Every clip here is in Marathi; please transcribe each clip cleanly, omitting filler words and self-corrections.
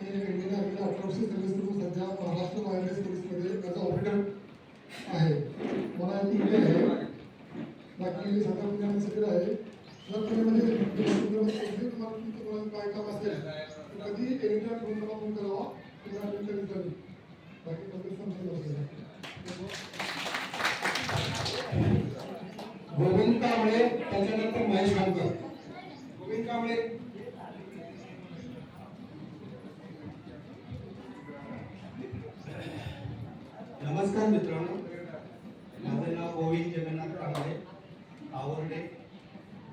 गेल्या 18 वर्ष सर्व्हिस करून सध्या महाराष्ट्र वायरलेस पोलीसमध्ये त्याचा ऑपरेटर आहे. मला ती आहे बाकी सगळं पुण्यामध्ये आहे. जर तुम्ही तुम्हाला काय काम असेल कधी एडिटर फोन मला फोन करावा तुम्हाला विचारू बाकी तब्येत समजेल. गोविंद कांबळे त्याच्यानंतर महेश गावकर. गोविंद कांबळे. नमस्कार मित्रांनो, माझं नाव गोविंद जगन्नाथ कांबळे आवरडे.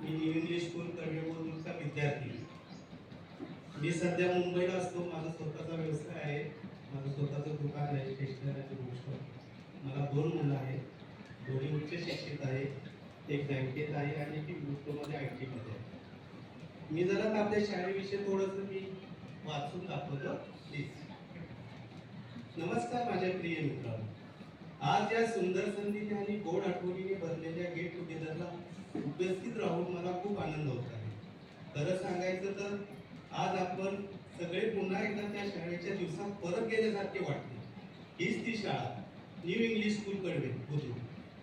मी न्यू इंग्लिश स्कूल कडवेबोलचा विद्यार्थी. मी सध्या मुंबईला असतो. माझा स्वतःचा व्यवसाय आहे. माझं स्वतःचं दुकान आहे स्टेशनरी गोष्ट. मला 2 मुलं आहेत. दोन्ही उच्च शिक्षित आहे. एक बँकेत आहे आणि एक ग्रुपमध्ये IT मध्ये आहे. मी जरा आपल्या शाळेविषयी थोडंसं मी वाचून दाखवतो प्लीज. नमस्कार माझ्या प्रिय मित्रांनो, आज या सुंदर संधीने आणि गोड आठवणीने भरलेल्या गेट टुगेदरला उपस्थित राहून मला खूप आनंद होत आहे. खरं सांगायचं तर आज आपण सगळे पुन्हा एकदा त्या शाळेच्या दिवसात परत गेल्यासारखे वाटते. हीच ती शाळा न्यू इंग्लिश स्कूल कडवे होती,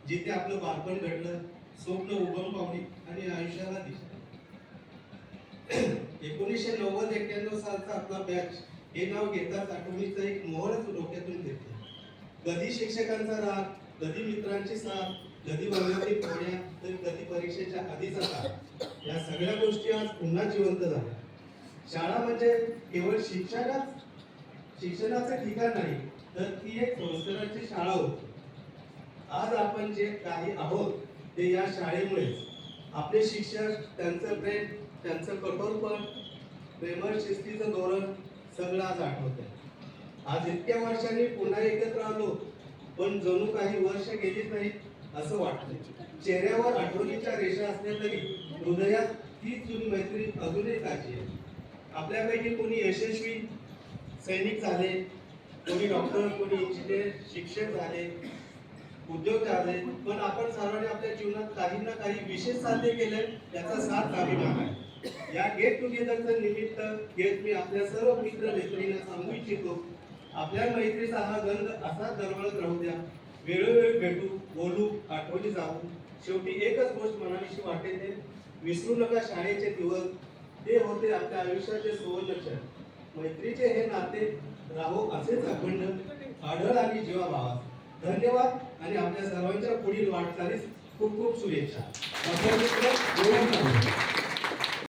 जिथे आपलं बालपण घडलं, स्वप्न उगम पावली आणि आयुष्याला दिसलं. 1990-91 सालचा आपला बॅच हे नाव घेताच आठवणीचं एक मोहरच डोक्यातून घेतलं. कधी शिक्षकांचा राग, कधी मित्रांची साथ, कधी वर्गातली पाहुण्या, तर कधी परीक्षेच्या आधीचा ताण. या सगळ्या गोष्टी आज पुन्हा जिवंत झाल्या. शाळा म्हणजे केवळ शिक्षणाचं ठिकाण नाही, तर ती एक संस्काराची शाळा होती. आज आपण जे काही आहोत ते या शाळेमुळेच. आपले शिक्षक, त्यांचं प्रेम, त्यांचं कठोरपण, प्रेमळ शिस्तीचं धोरण सगळं आज आठवतंय. आज इतक्या वर्षांनी पुन्हा एकत्र आलो, पण जणू काही वर्ष गेलीच नाही असं वाटतंय. चेहऱ्यावर आठवणीच्या रेषा असल्या तरी हृदयात तीच जुनी मैत्री अजूनही ताजी आहे. आपल्यापैकी कोणी यशस्वी सैनिक झाले, कोणी डॉक्टर, कोणी इंजिनियर, शिक्षक झाले, उद्योग झाले, पण आपण सर्वांनी आपल्या जीवनात काही ना काही विशेष साध्य केले, त्याचा साथ अभिमान आहे. या गेट टुगेदरचं निमित्त घेत मी आपल्या सर्व मित्र मैत्रिणींना सांगू इच्छितो, आपल्या मैत्रीचा हा गंध असा दरवळत राहू द्या. वेळोवेळी भेटू, बोलू, आठवणी जाऊ. शेवटी एकच गोष्ट मनाविषयी वाटते ते विसरू नका, शाळेचे दिवस ते होते आपल्या आयुष्याचे सुवर्णक्षण. मैत्रीचे हे नाते राहो असेच अखंड, आढळ आणि जीवाभावात. धन्यवाद आणि आपल्या सर्वांच्या पुढील वाटचालीस खूप खूप शुभेच्छा.